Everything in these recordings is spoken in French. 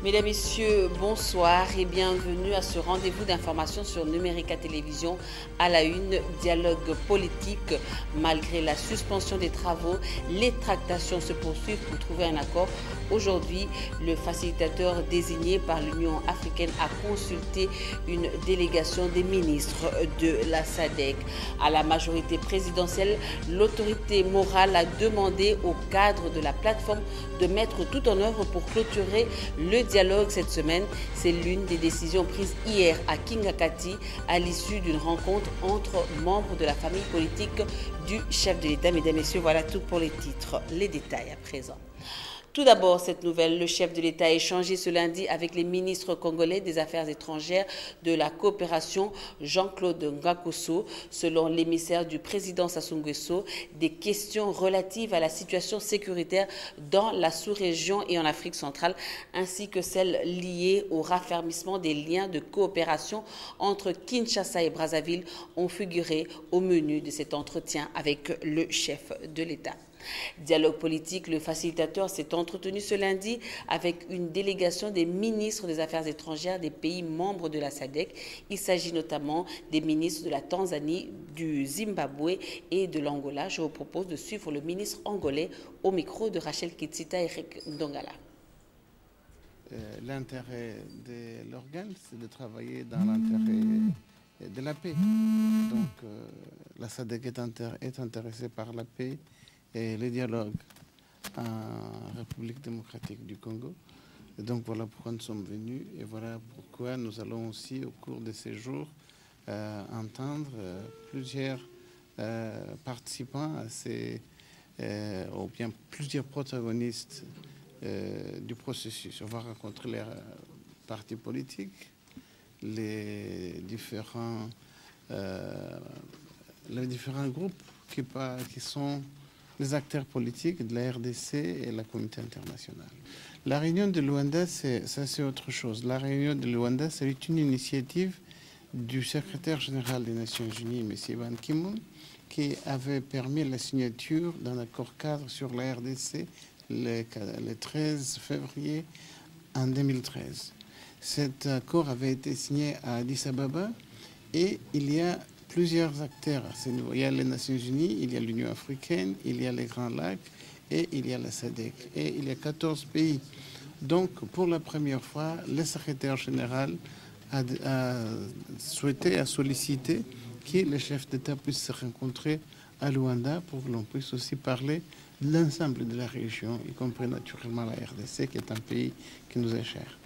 Mesdames, Messieurs, bonsoir et bienvenue à ce rendez-vous d'information sur Numérica Télévision. À la une, dialogue politique. Malgré la suspension des travaux, les tractations se poursuivent pour trouver un accord. Aujourd'hui, le facilitateur désigné par l'Union africaine a consulté une délégation des ministres de la SADC. À la majorité présidentielle, l'autorité morale a demandé au cadre de la plateforme de mettre tout en œuvre pour clôturer le dialogue cette semaine. C'est l'une des décisions prises hier à Kingakati à l'issue d'une rencontre entre membres de la famille politique du chef de l'État. Mesdames, Messieurs, voilà tout pour les titres. Les détails à présent. Tout d'abord, cette nouvelle, le chef de l'État a échangé ce lundi avec les ministres congolais des Affaires étrangères de la coopération, Jean-Claude Ngakosso. Selon l'émissaire du président Sassou Nguesso, des questions relatives à la situation sécuritaire dans la sous-région et en Afrique centrale, ainsi que celles liées au raffermissement des liens de coopération entre Kinshasa et Brazzaville ont figuré au menu de cet entretien avec le chef de l'État. Dialogue politique, le facilitateur s'est entretenu ce lundi avec une délégation des ministres des Affaires étrangères des pays membres de la SADC. Il s'agit notamment des ministres de la Tanzanie, du Zimbabwe et de l'Angola. Je vous propose de suivre le ministre angolais au micro de Rachel Kitsita et Eric Ndongala. L'intérêt de l'organe, c'est de travailler dans l'intérêt de la paix. Donc la SADC est intéressée par la paix et le dialogue en République démocratique du Congo. Et donc voilà pourquoi nous sommes venus et voilà pourquoi nous allons aussi au cours de ces jours entendre plusieurs participants à ces, ou bien plusieurs protagonistes du processus. On va rencontrer les partis politiques, les différents groupes qui sont les acteurs politiques de la RDC et la communauté internationale. La réunion de Luanda, c'est autre chose. La réunion de Luanda, c'est une initiative du secrétaire général des Nations Unies, M. Ban Ki-moon, qui avait permis la signature d'un accord cadre sur la RDC le 13 février en 2013. Cet accord avait été signé à Addis Ababa et il y a plusieurs acteurs à ce niveau. Il y a les Nations Unies, il y a l'Union africaine, il y a les Grands Lacs et il y a la SADC. Et il y a 14 pays. Donc, pour la première fois, le secrétaire général a sollicité que les chefs d'État puissent se rencontrer à Luanda pour que l'on puisse aussi parler de l'ensemble de la région, y compris naturellement la RDC, qui est un pays qui nous est cher.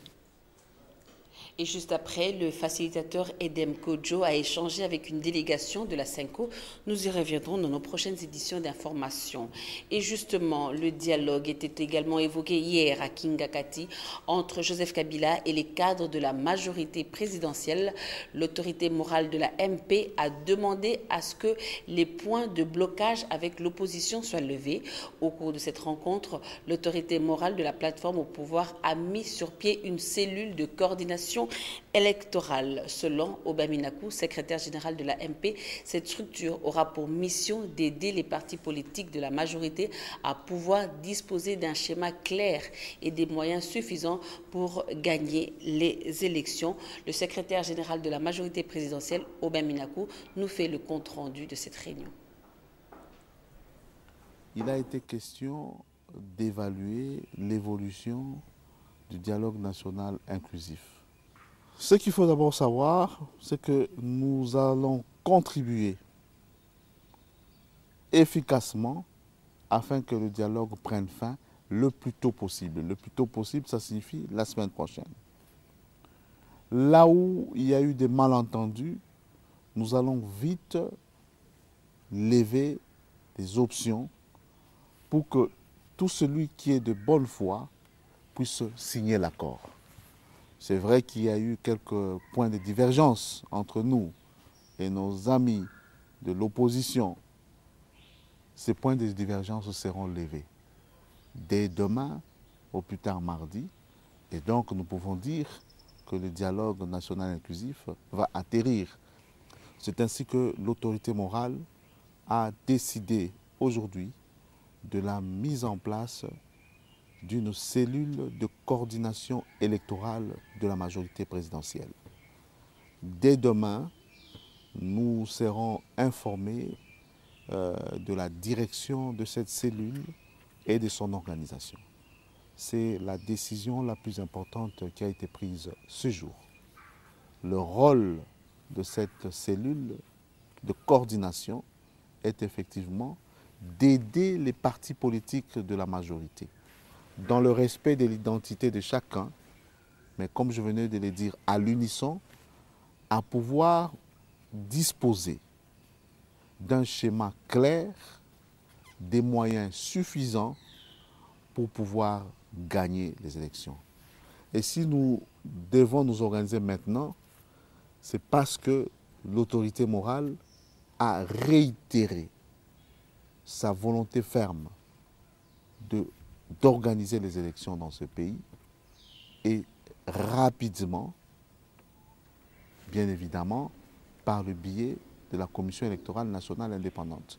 Et juste après, le facilitateur Edem Kodjo a échangé avec une délégation de la CENCO. Nous y reviendrons dans nos prochaines éditions d'information. Et justement, le dialogue était également évoqué hier à Kingakati entre Joseph Kabila et les cadres de la majorité présidentielle. L'autorité morale de la MP a demandé à ce que les points de blocage avec l'opposition soient levés. Au cours de cette rencontre, l'autorité morale de la plateforme au pouvoir a mis sur pied une cellule de coordination électorale. Selon Obaminakou, secrétaire général de la MP, cette structure aura pour mission d'aider les partis politiques de la majorité à pouvoir disposer d'un schéma clair et des moyens suffisants pour gagner les élections. Le secrétaire général de la majorité présidentielle, Obaminakou, nous fait le compte-rendu de cette réunion. Il a été question d'évaluer l'évolution du dialogue national inclusif. Ce qu'il faut d'abord savoir, c'est que nous allons contribuer efficacement afin que le dialogue prenne fin le plus tôt possible. Le plus tôt possible, ça signifie la semaine prochaine. Là où il y a eu des malentendus, nous allons vite lever des options pour que tout celui qui est de bonne foi puisse signer l'accord. C'est vrai qu'il y a eu quelques points de divergence entre nous et nos amis de l'opposition. Ces points de divergence seront levés dès demain, au plus tard mardi. Et donc nous pouvons dire que le dialogue national inclusif va atterrir. C'est ainsi que l'autorité morale a décidé aujourd'hui de la mise en place d'une cellule de coordination électorale de la majorité présidentielle. Dès demain, nous serons informés de la direction de cette cellule et de son organisation. C'est la décision la plus importante qui a été prise ce jour. Le rôle de cette cellule de coordination est effectivement d'aider les partis politiques de la majorité dans le respect de l'identité de chacun, mais comme je venais de le dire, à l'unisson, à pouvoir disposer d'un schéma clair, des moyens suffisants pour pouvoir gagner les élections. Et si nous devons nous organiser maintenant, c'est parce que l'autorité morale a réitéré sa volonté ferme d'organiser les élections dans ce pays et rapidement, bien évidemment, par le biais de la Commission électorale nationale indépendante.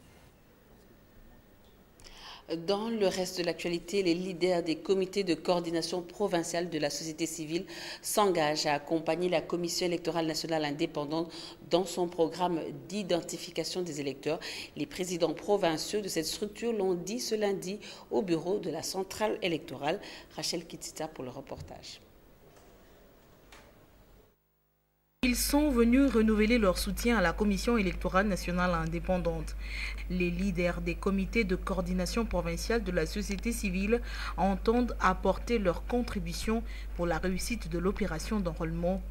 Dans le reste de l'actualité, les leaders des comités de coordination provinciale de la société civile s'engagent à accompagner la Commission électorale nationale indépendante dans son programme d'identification des électeurs. Les présidents provinciaux de cette structure l'ont dit ce lundi au bureau de la centrale électorale. Rachel Kitita pour le reportage. Ils sont venus renouveler leur soutien à la Commission électorale nationale indépendante. Les leaders des comités de coordination provinciale de la société civile entendent apporter leur contribution pour la réussite de l'opération d'enrôlement.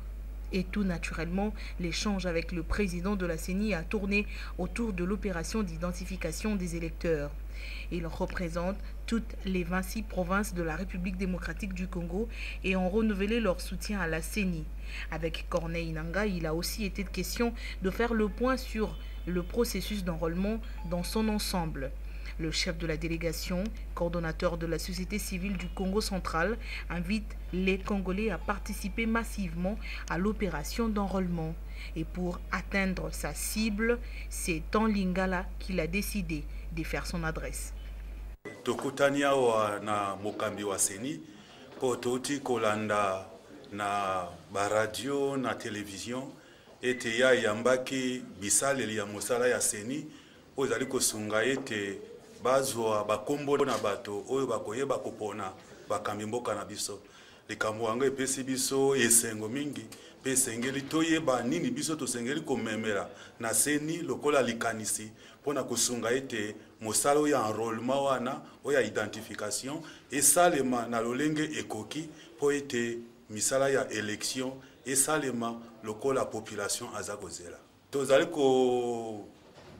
Et tout naturellement, l'échange avec le président de la CENI a tourné autour de l'opération d'identification des électeurs. Ils représentent toutes les 26 provinces de la République démocratique du Congo et ont renouvelé leur soutien à la CENI. Avec Corneille Nangaa, il a aussi été question de faire le point sur le processus d'enrôlement dans son ensemble. Le chef de la délégation, coordonnateur de la société civile du Congo central, invite les Congolais à participer massivement à l'opération d'enrôlement. Et pour atteindre sa cible, c'est en Lingala qu'il a décidé de faire son adresse. Tokutania na mokambi wa CENI po toti kolanda na baradio na télévision ete ya yambaki bisaleli ya mosala ya CENI ozali kosunga ete bazwa bakombo na bato oyo bakoyeba kopona bakambi mboka na biso likambo yango epesi biso esengo mingi pe esengeli toyeba nini biso tosengeli komemela na CENI lokola likanisi mpona kosunga ete mosala oyo ya enrôlement wana oyo ya identification esalema na lolenge ekoki mpo ete misala ya élection esalema lokola population aza kozela tozali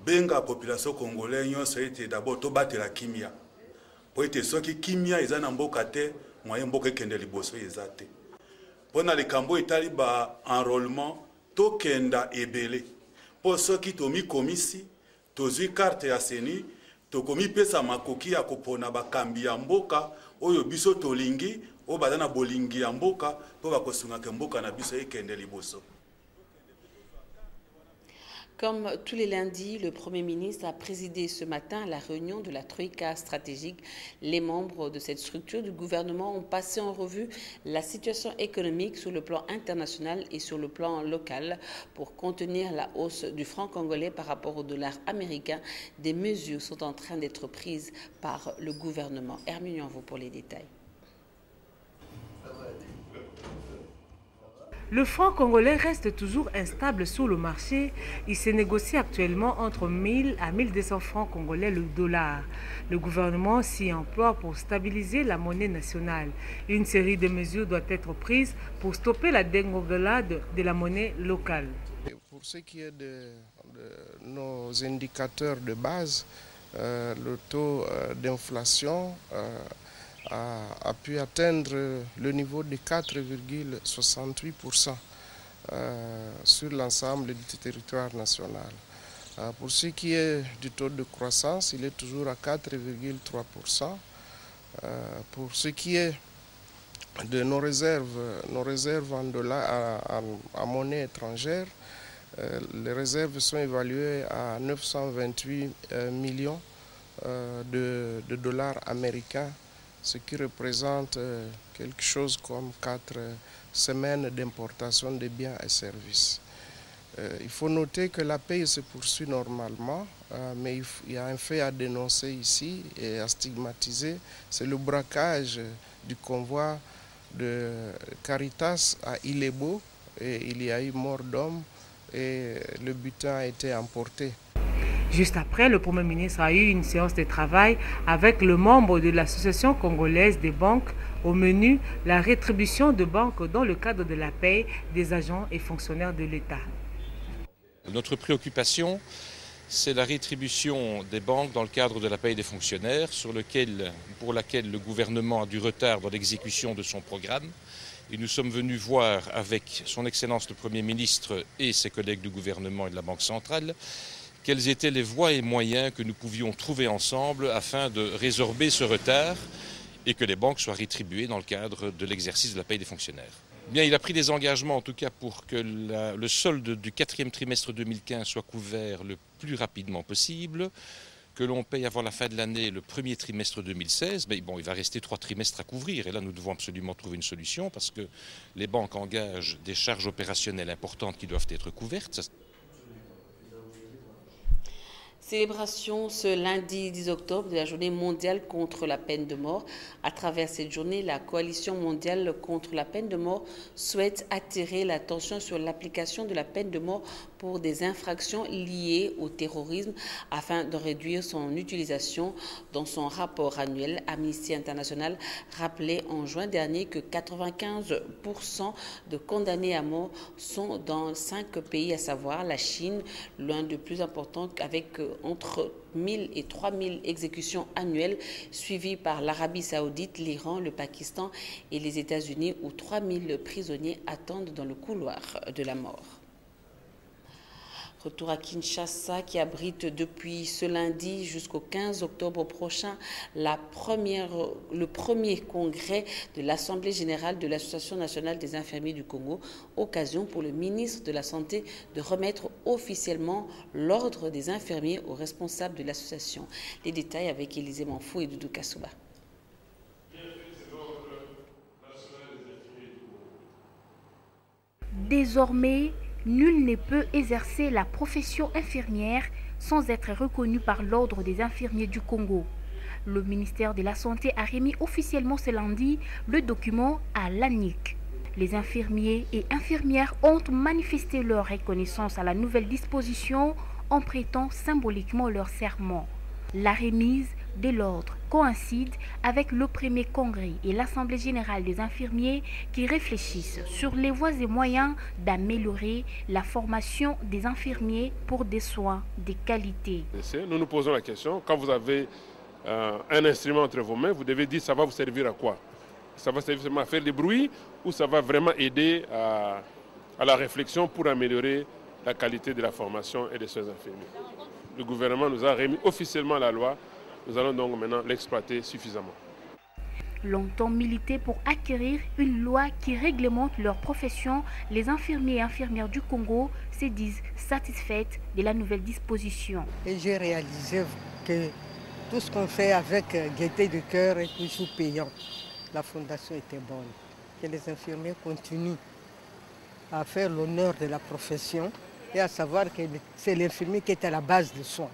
benga population congolais nyonso ete d'abord tobatela kimia po ete soki kimia eza na mboka te moyen mboka ekende liboso eza te mpona likambo etali ba enrôlement tokenda ebele po soki tomikomisi tozwi carte ya CENI tokomipesa makoki ya kopona bakambi ya mboka oyo biso tolingi oyo baza na bolingi ya mboka mpo bakosungaka mboka na biso ekende liboso. Comme tous les lundis, le Premier ministre a présidé ce matin la réunion de la Troïka stratégique. Les membres de cette structure du gouvernement ont passé en revue la situation économique sur le plan international et sur le plan local pour contenir la hausse du franc congolais par rapport au dollar américain. Des mesures sont en train d'être prises par le gouvernement. Hermine Yanvo pour les détails. Le franc congolais reste toujours instable sur le marché. Il se négocie actuellement entre 1000 à 1200 francs congolais le dollar. Le gouvernement s'y emploie pour stabiliser la monnaie nationale. Une série de mesures doit être prise pour stopper la dégringolade de la monnaie locale. Pour ce qui est de nos indicateurs de base, le taux d'inflation a pu atteindre le niveau de 4,68% sur l'ensemble du territoire national. Pour ce qui est du taux de croissance, il est toujours à 4,3%. Pour ce qui est de nos réserves en dollars, en monnaie étrangère, les réserves sont évaluées à 928 millions de dollars américains ce qui représente quelque chose comme 4 semaines d'importation de biens et services. Il faut noter que la paix se poursuit normalement, mais il y a un fait à dénoncer ici et à stigmatiser, c'est le braquage du convoi de Caritas à Ilebo. Et il y a eu mort d'homme et le butin a été emporté. Juste après, le Premier ministre a eu une séance de travail avec le membre de l'Association congolaise des banques. Au menu, la rétribution de banques dans le cadre de la paie des agents et fonctionnaires de l'État. Notre préoccupation, c'est la rétribution des banques dans le cadre de la paie des fonctionnaires, pour laquelle le gouvernement a du retard dans l'exécution de son programme. Et nous sommes venus voir avec son Excellence le Premier ministre et ses collègues du gouvernement et de la Banque centrale quelles étaient les voies et moyens que nous pouvions trouver ensemble afin de résorber ce retard et que les banques soient rétribuées dans le cadre de l'exercice de la paie des fonctionnaires. Bien, il a pris des engagements en tout cas pour que le solde du 4e trimestre 2015 soit couvert le plus rapidement possible, que l'on paye avant la fin de l'année le 1er trimestre 2016, mais bon, il va rester 3 trimestres à couvrir et là nous devons absolument trouver une solution parce que les banques engagent des charges opérationnelles importantes qui doivent être couvertes. Célébration ce lundi 10 octobre de la journée mondiale contre la peine de mort. À travers cette journée, la Coalition mondiale contre la peine de mort souhaite attirer l'attention sur l'application de la peine de mort pour des infractions liées au terrorisme afin de réduire son utilisation. Dans son rapport annuel, Amnesty International rappelait en juin dernier que 95% de condamnés à mort sont dans 5 pays, à savoir la Chine, l'un des plus importants avec entre 1000 et 3000 exécutions annuelles, suivies par l'Arabie Saoudite, l'Iran, le Pakistan et les États-Unis, où 3000 prisonniers attendent dans le couloir de la mort. Retour à Kinshasa qui abrite depuis ce lundi jusqu'au 15 octobre prochain le premier congrès de l'Assemblée générale de l'Association nationale des infirmiers du Congo, occasion pour le ministre de la Santé de remettre officiellement l'ordre des infirmiers aux responsables de l'association. Les détails avec Élisée Manfou et Doudou Kassouba. Désormais, nul ne peut exercer la profession infirmière sans être reconnu par l'Ordre des infirmiers du Congo. Le ministère de la Santé a remis officiellement ce lundi le document à l'ANIC. Les infirmiers et infirmières ont manifesté leur reconnaissance à la nouvelle disposition en prêtant symboliquement leur serment. La remise de l'ordre coïncide avec le premier congrès et l'Assemblée générale des infirmiers qui réfléchissent sur les voies et moyens d'améliorer la formation des infirmiers pour des soins de qualité. Nous nous posons la question, quand vous avez un instrument entre vos mains, vous devez dire ça va vous servir à quoi? Ça va servir à faire des bruits ou ça va vraiment aider à la réflexion pour améliorer la qualité de la formation et des soins infirmiers. Le gouvernement nous a remis officiellement la loi. Nous allons donc maintenant l'exploiter suffisamment. Longtemps milité pour acquérir une loi qui réglemente leur profession, les infirmiers et infirmières du Congo se disent satisfaites de la nouvelle disposition. Et j'ai réalisé que tout ce qu'on fait avec gaieté de cœur est toujours payant. La fondation était bonne. Que les infirmiers continuent à faire l'honneur de la profession et à savoir que c'est l'infirmier qui est à la base des soins.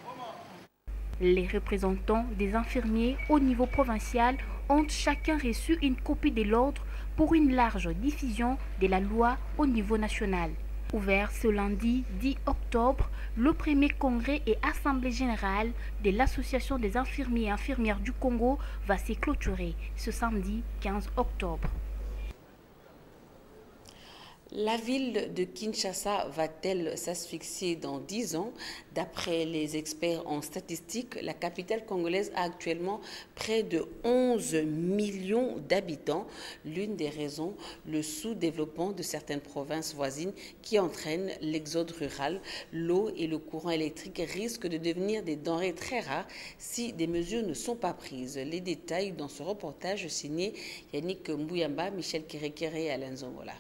Les représentants des infirmiers au niveau provincial ont chacun reçu une copie de l'ordre pour une large diffusion de la loi au niveau national. Ouvert ce lundi 10 octobre, le premier congrès et assemblée générale de l'Association des infirmiers et infirmières du Congo va se clôturer ce samedi 15 octobre. La ville de Kinshasa va-t-elle s'asphyxier dans 10 ans? D'après les experts en statistiques, la capitale congolaise a actuellement près de 11 millions d'habitants. L'une des raisons, le sous-développement de certaines provinces voisines qui entraîne l'exode rural. L'eau et le courant électrique risquent de devenir des denrées très rares si des mesures ne sont pas prises. Les détails dans ce reportage signé Yannick Mbouyamba, Michel Kérékéré et Alain Zongola.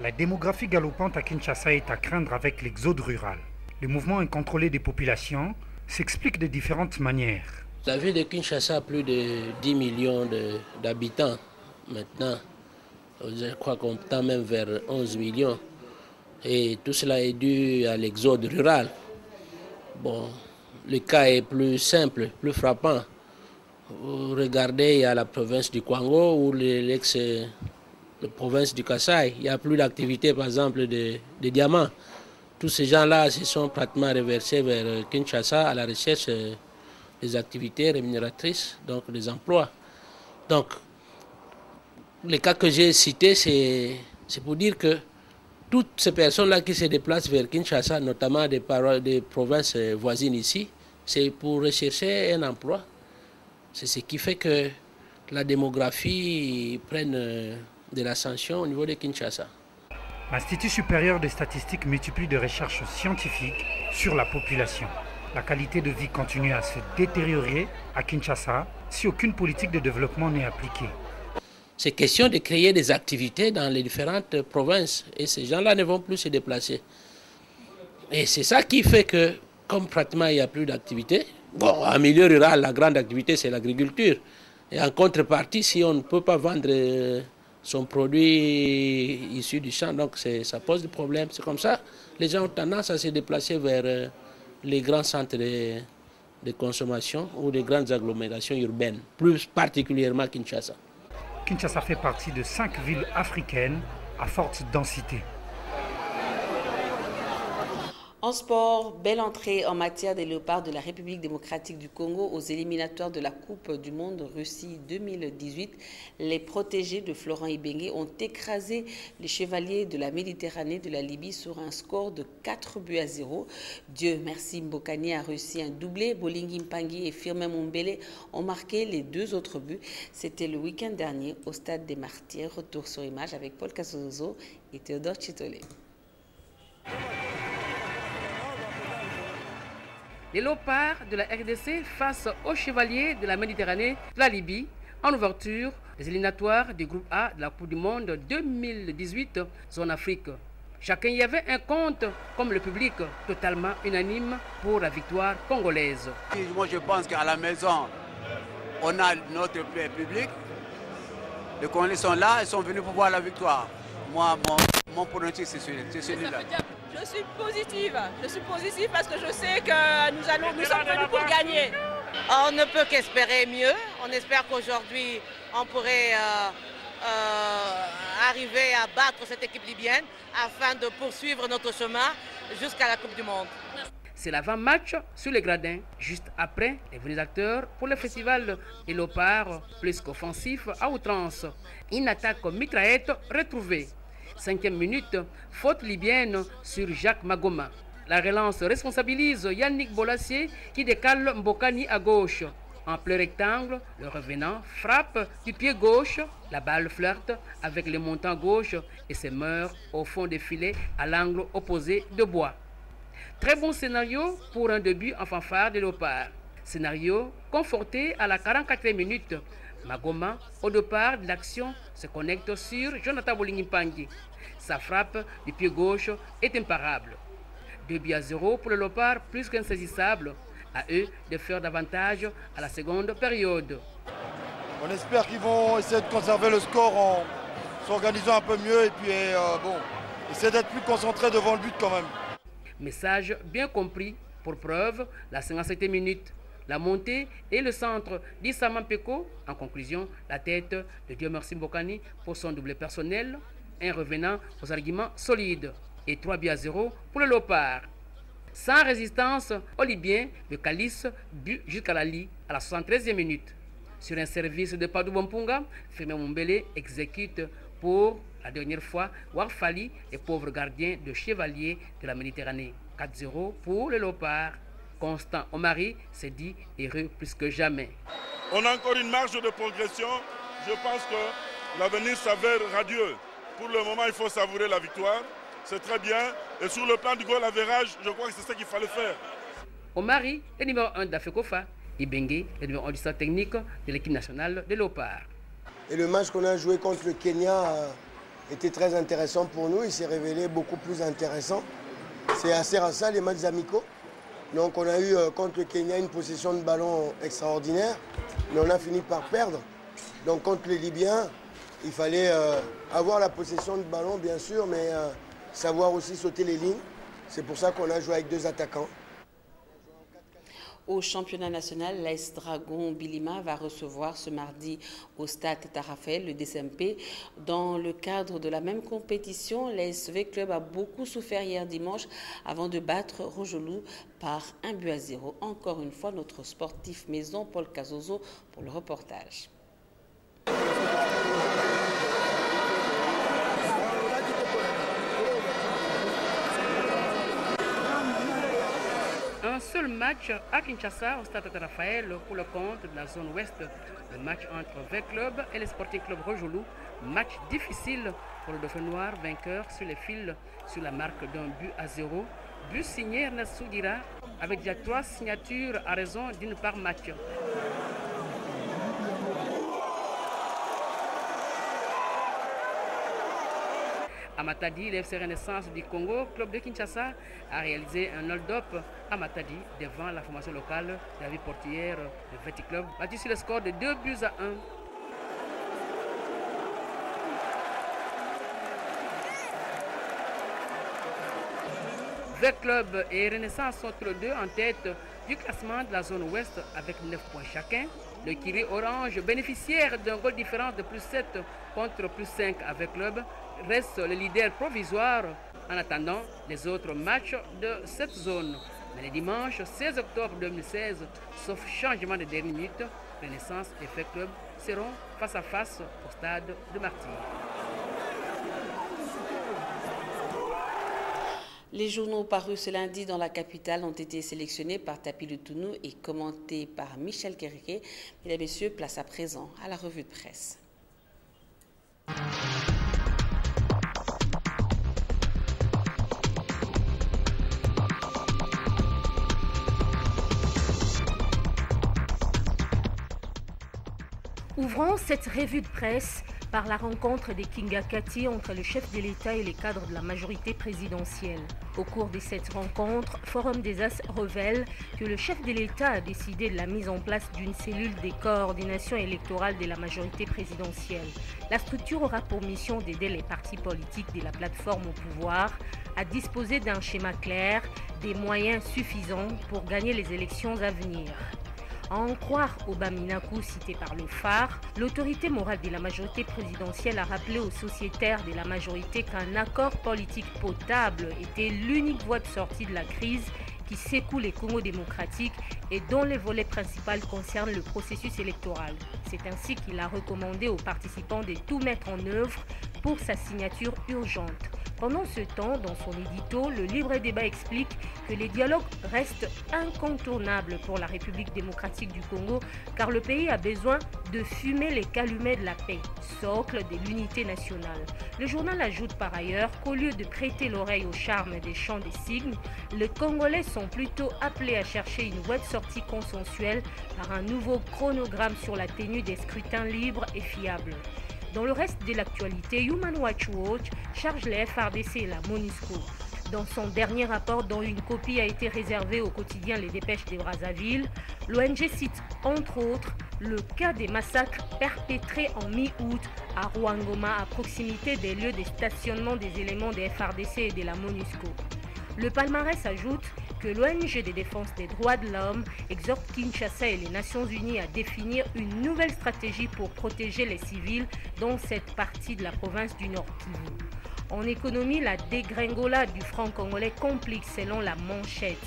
La démographie galopante à Kinshasa est à craindre avec l'exode rural. Le mouvement incontrôlé des populations s'explique de différentes manières. La ville de Kinshasa a plus de 10 millions d'habitants maintenant. Je crois qu'on tend même vers 11 millions. Et tout cela est dû à l'exode rural. Bon, le cas est plus simple, plus frappant. Vous regardez, il y a la province du Kwango ou la province du Kasaï. Il n'y a plus d'activité, par exemple, de diamants. Tous ces gens-là se sont pratiquement reversés vers Kinshasa à la recherche des activités rémunératrices, donc des emplois. Donc, les cas que j'ai cités, c'est pour dire que toutes ces personnes-là qui se déplacent vers Kinshasa, notamment des provinces voisines ici, c'est pour rechercher un emploi. C'est ce qui fait que la démographie prenne de l'ascension au niveau de Kinshasa. L'Institut supérieur des statistiques multiplie des recherches scientifiques sur la population. La qualité de vie continue à se détériorer à Kinshasa si aucune politique de développement n'est appliquée. C'est question de créer des activités dans les différentes provinces et ces gens-là ne vont plus se déplacer. Et c'est ça qui fait que, comme pratiquement il n'y a plus d'activité, bon, en milieu rural, la grande activité c'est l'agriculture. Et en contrepartie, si on ne peut pas vendre son produit issu du champ, donc ça pose des problèmes. C'est comme ça, les gens ont tendance à se déplacer vers les grands centres de consommation ou les grandes agglomérations urbaines, plus particulièrement Kinshasa. Kinshasa fait partie de 5 villes africaines à forte densité. En sport, belle entrée en matière des léopards de la République démocratique du Congo aux éliminatoires de la Coupe du Monde Russie 2018. Les protégés de Florent Ibenge ont écrasé les chevaliers de la Méditerranée de la Libye sur un score de 4-0. Dieu merci, Mbokani a réussi un doublé. Bolingi Mpangi et Firmin Mumbele ont marqué les 2 autres buts. C'était le week-end dernier au Stade des Martyrs. Retour sur image avec Paul Kassozo et Théodore Chitolé. Les léopards de la RDC face aux chevaliers de la Méditerranée de la Libye en ouverture des éliminatoires du groupe A de la Coupe du Monde 2018 zone Afrique. Chacun y avait un compte comme le public totalement unanime pour la victoire congolaise. Moi je pense qu'à la maison on a notre public. Les Congolais sont là, ils sont venus pour voir la victoire. Moi mon pronostic c'est celui-là. Je suis positive parce que je sais que nous sommes venus pour gagner. On ne peut qu'espérer mieux. On espère qu'aujourd'hui, on pourrait arriver à battre cette équipe libyenne afin de poursuivre notre chemin jusqu'à la Coupe du Monde. C'est l'avant-match sur les gradins, juste après les venus acteurs pour le festival des léopards, plus qu'offensif à outrance. Une attaque mitraillette retrouvée. 5e minute, faute libyenne sur Jacques Magoma. La relance responsabilise Yannick Bolassier qui décale Mbokani à gauche. En plein rectangle, le revenant frappe du pied gauche. La balle flirte avec le montant gauche et se meurt au fond des filets à l'angle opposé de Bois. Très bon scénario pour un début en fanfare de léopard. Scénario conforté à la 44e minute. Magoma, au départ de l'action, se connecte sur Jonathan Bolingi-Mpangi. Sa frappe du pied gauche est imparable. 2-0 pour le léopard, plus qu'insaisissable. À eux de faire davantage à la seconde période. On espère qu'ils vont essayer de conserver le score en s'organisant un peu mieux et puis essayer d'être plus concentrés devant le but quand même. Message bien compris. Pour preuve, la 57e minute. La montée et le centre d'Issa Mampeko. En conclusion, la tête de Dieu merci Mbokani pour son doublé personnel. Un revenant aux arguments solides. Et 3-0 pour le léopard. Sans résistance aux Libyens, le Calice but jusqu'à la Lie à la 73e minute. Sur un service de Padou Bompunga, Firmin Mumbele exécute pour la dernière fois Warfali, les pauvres gardiens de chevaliers de la Méditerranée. 4-0 pour le léopard. Constant Omari s'est dit heureux plus que jamais. On a encore une marge de progression. Je pense que l'avenir s'avère radieux. Pour le moment, il faut savourer la victoire. C'est très bien. Et sur le plan du goal average, je crois que c'est ça qu'il fallait faire. Omari, le numéro 1 d'Afekofa. Ibenge, le numéro 1 du staff technique de l'équipe nationale de léopard. Et le match qu'on a joué contre le Kenya était très intéressant pour nous. Il s'est révélé beaucoup plus intéressant. C'est assez rare ça, les matchs amicaux. Donc on a eu contre le Kenya une possession de ballon extraordinaire, mais on a fini par perdre. Donc contre les Libyens, il fallait avoir la possession de ballon bien sûr, mais savoir aussi sauter les lignes. C'est pour ça qu'on a joué avec 2 attaquants. Au championnat national, l'AS Dragon Bilima va recevoir ce mardi au stade Tarafel le DSMP. Dans le cadre de la même compétition, l'ASV Club a beaucoup souffert hier dimanche avant de battre Rojolou par 1-0. Encore une fois, notre sportif maison Paul Cazozo pour le reportage. Un seul match à Kinshasa au stade Raphaël pour le compte de la zone ouest. Le match entre V-Club et le Sporting Club Rojolou. Match difficile pour le Dauphin Noir, vainqueur sur les fils sur la marque d'1-0. But signé Ernest Soudira avec déjà 3 signatures à raison d'une part match. À Matadi, l'FC Renaissance du Congo, club de Kinshasa, a réalisé un hold-up à Matadi devant la formation locale de la ville portière de Veti Club, battu sur le score de 2-1. Veti Club et Renaissance sont tous les deux en tête du classement de la zone ouest avec 9 points chacun. Le Kiri Orange, bénéficiaire d'un goal différent de +7 contre +5 avec Club, reste le leader provisoire en attendant les autres matchs de cette zone. Mais le dimanche 16 octobre 2016, sauf changement de dernière minute, Renaissance et Fait Club seront face à face au stade de Martyrs. Les journaux parus ce lundi dans la capitale ont été sélectionnés par Tapi Lutunou et commentés par Michel Kereke. Mesdames et messieurs, place à présent à la revue de presse. Ouvrons cette revue de presse par la rencontre des Kingakati entre le chef de l'État et les cadres de la majorité présidentielle. Au cours de cette rencontre, Forum des As révèle que le chef de l'État a décidé de la mise en place d'une cellule de coordination électorale de la majorité présidentielle. La structure aura pour mission d'aider les partis politiques de la plateforme au pouvoir à disposer d'un schéma clair, des moyens suffisants pour gagner les élections à venir. À en croire Obaminaku cité par le phare, l'autorité morale de la majorité présidentielle a rappelé aux sociétaires de la majorité qu'un accord politique potable était l'unique voie de sortie de la crise qui secoue les Congo démocratiques et dont le volet principal concerne le processus électoral. C'est ainsi qu'il a recommandé aux participants de tout mettre en œuvre pour sa signature urgente. Pendant ce temps, dans son édito, le Libre Débat explique que les dialogues restent incontournables pour la République démocratique du Congo car le pays a besoin de fumer les calumets de la paix, socle de l'unité nationale. Le journal ajoute par ailleurs qu'au lieu de prêter l'oreille au charme des chants des signes, les Congolais sont plutôt appelés à chercher une voie de sortie consensuelle par un nouveau chronogramme sur la tenue des scrutins libres et fiables. Dans le reste de l'actualité, Human Rights Watch charge les FARDC et la MONUSCO. Dans son dernier rapport, dont une copie a été réservée au quotidien Les Dépêches de Brazzaville, l'ONG cite entre autres le cas des massacres perpétrés en mi-août à Rouangoma à proximité des lieux de stationnement des éléments des FARDC et de la MONUSCO. Le palmarès ajoute que l'ONG de défense des droits de l'homme exhorte Kinshasa et les Nations Unies à définir une nouvelle stratégie pour protéger les civils dans cette partie de la province du Nord Kivu. En économie, la dégringolade du franc congolais complique selon la Manchette.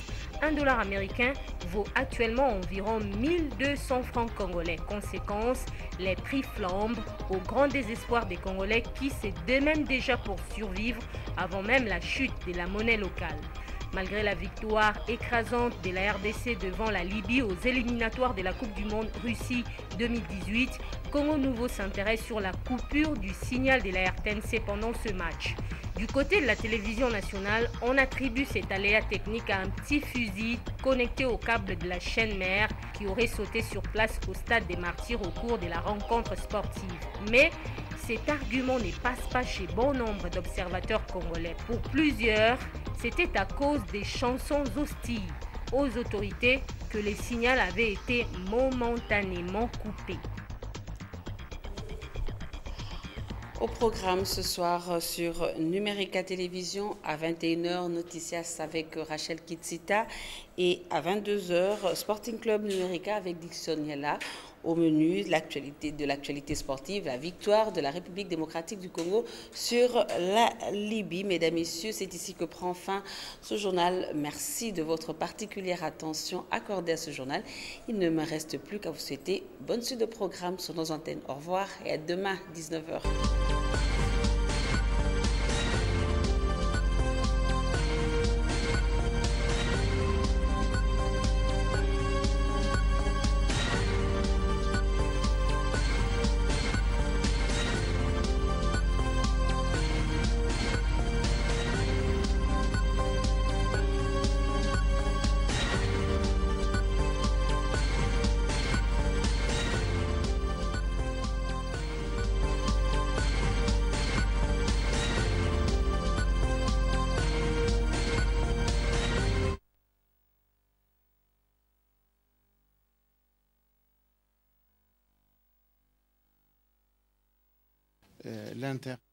$1 américain vaut actuellement environ 1200 francs congolais. Conséquence, les prix flambent au grand désespoir des Congolais qui se démènent déjà pour survivre avant même la chute de la monnaie locale. Malgré la victoire écrasante de la RDC devant la Libye aux éliminatoires de la Coupe du Monde Russie 2018, Congo Nouveau s'intéresse sur la coupure du signal de la RTNC pendant ce match. Du côté de la télévision nationale, on attribue cet aléa technique à un petit fusil connecté au câble de la chaîne mère qui aurait sauté sur place au stade des Martyrs au cours de la rencontre sportive. Mais cet argument ne passe pas chez bon nombre d'observateurs congolais. Pour plusieurs, c'était à cause des chansons hostiles. aux autorités que le signal avait été momentanément coupé. Au programme ce soir sur Numérica Télévision à 21h, Noticias avec Rachel Kitsita et à 22h, Sporting Club Numérica avec Dixon Yala. Au menu de l'actualité sportive, la victoire de la République démocratique du Congo sur la Libye. Mesdames, Messieurs, c'est ici que prend fin ce journal. Merci de votre particulière attention accordée à ce journal. Il ne me reste plus qu'à vous souhaiter bonne suite de programme sur nos antennes. Au revoir et à demain, 19h. L'Inter.